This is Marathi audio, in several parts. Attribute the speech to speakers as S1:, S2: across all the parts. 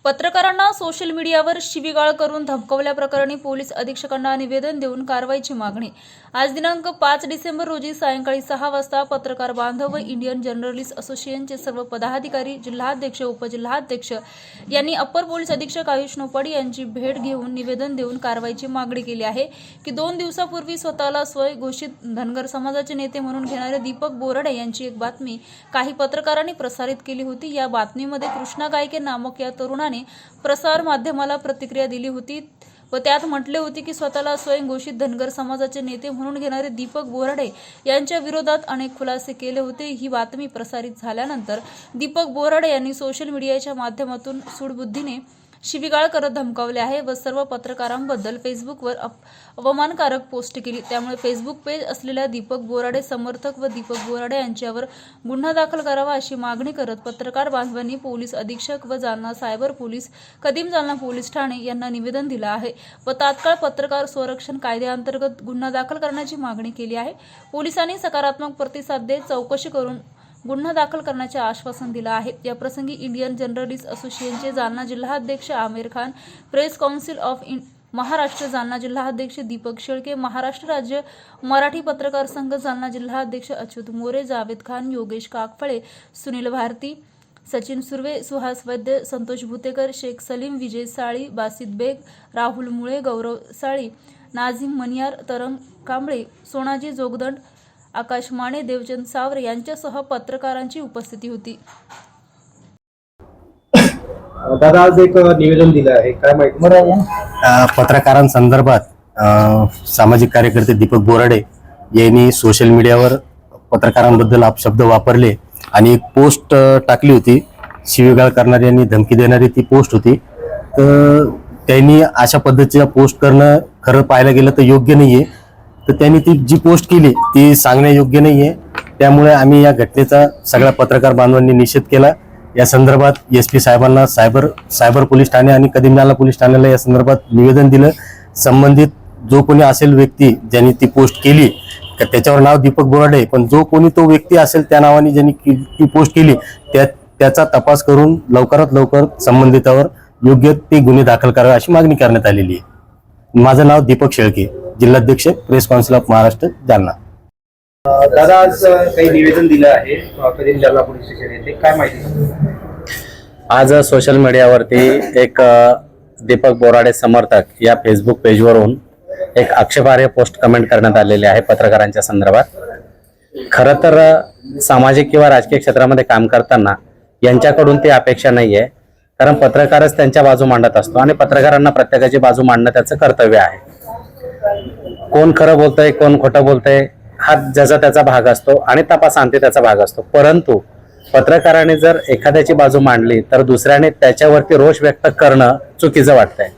S1: पत्रकारांना सोशल मीडियावर शिवीगाळ करून धमकावल्याप्रकरणी पोलीस अधीक्षकांना निवेदन देऊन कारवाईची मागणी। आज दिनांक 5 डिसेंबर रोजी सायंकाळी 6 वाजता पत्रकार बांधव व इंडियन जर्नलिस्ट असोसिएशनचे सर्व पदाधिकारी, जिल्हाध्यक्ष, उपजिल्हाध्यक्ष यांनी अप्पर पोलीस अधीक्षक आयुष नौपाडी यांची भेट घेऊन निवेदन देऊन कारवाईची मागणी केली आहे की 2 दिवसापूर्वी स्वतःला स्वयंघोषित धनगर समाजाचे नेते म्हणून घेणारे दीपक बोराडे यांची एक बातमी काही पत्रकारांनी प्रसारित केली होती। या बातमीमध्ये कृष्णा गायके नामक या तरुणाने प्रसार माध्यमाला प्रतिक्रिया दिली होती व त्यात म्हटले होते की स्वतःला स्वयंघोषित धनगर समाजाचे नेते म्हणून घेणारे दीपक बोराडे यांच्या विरोधात अनेक खुलासे केले होते। ही बातमी प्रसारित झाल्यानंतर दीपक बोराडे यांनी सोशल मीडियाच्या माध्यमातून सूडबुद्धीने शिवीगाळ करत धमकावले आहे व सर्व पत्रकारांबद्दल फेसबुकवर अवमानकारक पोस्ट केली। त्यामुळे फेसबुक पेज असलेल्या दीपक बोराडे समर्थक व दीपक बोराडे यांच्यावर गुन्हा दाखल करावा अशी मागणी करत पत्रकार बांधवांनी पोलीस अधीक्षक व जालना सायबर पोलीस, कदीम जालना पोलीस ठाणे यांना निवेदन दिले आहे व तात्काळ पत्रकार संरक्षण कायद्याअंतर्गत गुन्हा दाखल करण्याची मागणी केली आहे। पोलिसांनी सकारात्मक प्रतिसाद देत चौकशी करून गुन्हा दाखल करण्याचे आश्वासन दिले आहे। या प्रसंगी इंडियन जर्नलिस्ट असोसिएशनचे जालना जिल्हाध्यक्ष Aamir Khan, press council of Maharashtra Jalna जिल्हाध्यक्ष दीपक शेळके, महाराष्ट्र राज्य मराठी पत्रकार संघ जालना जिल्हाध्यक्ष अच्युत मोरे, जावेद खान, योगेश काकफळे, सुनील भारती, सचिन सुर्वे, सुहास वैद्य, संतोष भुतेकर, शेख सलीम, विजय साळी, बासित बेग, राहुल मुळे, गौरव साळी, नाझीम मनियार, तरंग कांबळे, सोनाजी जोगदंड, आकाश माने, देवचंद सावरे यांच्यासह पत्रकारांची उपस्थिती होती।
S2: दादा आज एक निवेदन दिलं आहे, काय माहिती?
S3: पत्रकारांसंदर्भात सामाजिक कार्यकर्ते दीपक बोराडे यांनी सोशल मीडियावर पत्रकारांबद्दल अपशब्द वापरले आणि एक पोस्ट टाकली होती। शिवीगाळ करणारी आणि धमकी देणारी ती पोस्ट होती। तर त्यांनी अशा पद्धतीचा पोस्ट करणं खरं पाहायला गेलं तर योग्य नाहीये। तर त्यांनी ती जी पोस्ट केली ती सांगणे योग्य नाहीये। त्यामुळे आम्ही या घटनेचा सगळ्या पत्रकार बांधवांनी निषेध केला। या संदर्भात SP साहेबांना सायबर पोलीस ठाणे आणि कदीम जालना पोलीस ठाण्याला या संदर्भात निवेदन दिलं। संबंधित जो कोणी असेल व्यक्ती ज्यांनी ती पोस्ट केली त्याच्यावर नाव दीपक बोराडे, पण जो कोणी तो व्यक्ती असेल त्या नावाने ज्यांनी ती पोस्ट केली त्याचा तपास करून लवकरात लवकर संबंधितावर योग्य ते गुन्हे दाखल करावे अशी मागणी करण्यात आलेली आहे। माझं नाव दीपक शेळके, जिल्हाध्यक्ष, press council of Maharashtra, Jalna.
S2: दादा आज काही निवेदन दिलं आहे कदीम जालना पोलीस स्टेशन येथे, काय माहिती?
S3: आज सोशल मीडियावरती एक दीपक बोराडे समर्थक या फेसबुक पेजवरून एक आक्षेपार्ह पोस्ट कमेंट करण्यात आलेली आहे पत्रकारांच्या संदर्भात। खरं तर सामाजिक किंवा राजकीय क्षेत्रामध्ये काम करताना यांच्याकडून ती अपेक्षा नाहीये, कारण पत्रकारच त्यांच्या बाजू मांडत असतो आणि पत्रकारांना प्रत्येकाची बाजू मांडणं त्याचं कर्तव्य आहे। कोण खरं बोलतंय, कोण खोटं बोलतंय हा ज्याचा त्याचा भाग असतो आणि तपासांती त्याचा भाग असतो। परंतु पत्रकाराने जर एखाद्याची बाजू मांडली तर दुसऱ्याने त्याच्यावरती रोष व्यक्त करणं चुकीचं वाटतंय।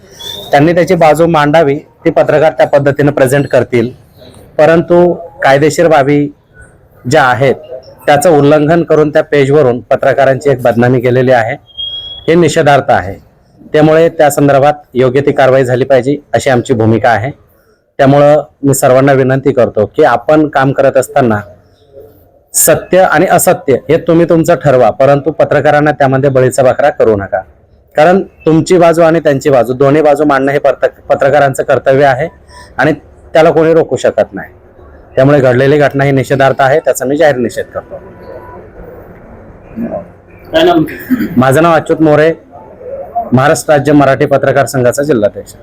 S3: त्यांनी त्याची बाजू मांडावी, ती पत्रकार त्या पद्धतीने प्रेझेंट करतील, परंतु कायदेशीर बाबी ज्या आहेत त्याचं उल्लंघन करून त्या पेजवरून पत्रकारांची एक बदनामी केलेली आहे, हे निषेधार्थ आहे। त्यामुळे त्या संदर्भात योग्य ती कारवाई झाली पाहिजे अशी आमची भूमिका आहे। त्यामुळं मी सर्वांना विनंती करतो की आपण काम करत असताना सत्य आणि असत्य हे तुम्ही तुमचं ठरवा, परंतु पत्रकारांना त्यामध्ये बळीचा बकरा करू नका, कारण तुमची बाजू आणि त्यांची बाजू दोन्ही बाजू मांडणं हे पत्रकारांचं कर्तव्य आहे आणि त्याला कोणी रोखू शकत नाही। त्यामुळे घडलेली घटना ही निषेधार्थ आहे, त्याचा मी जाहीर निषेध करतो। माझं नाव अच्युत मोरे, महाराष्ट्र राज्य मराठी पत्रकार संघाचा जिल्हाध्यक्ष।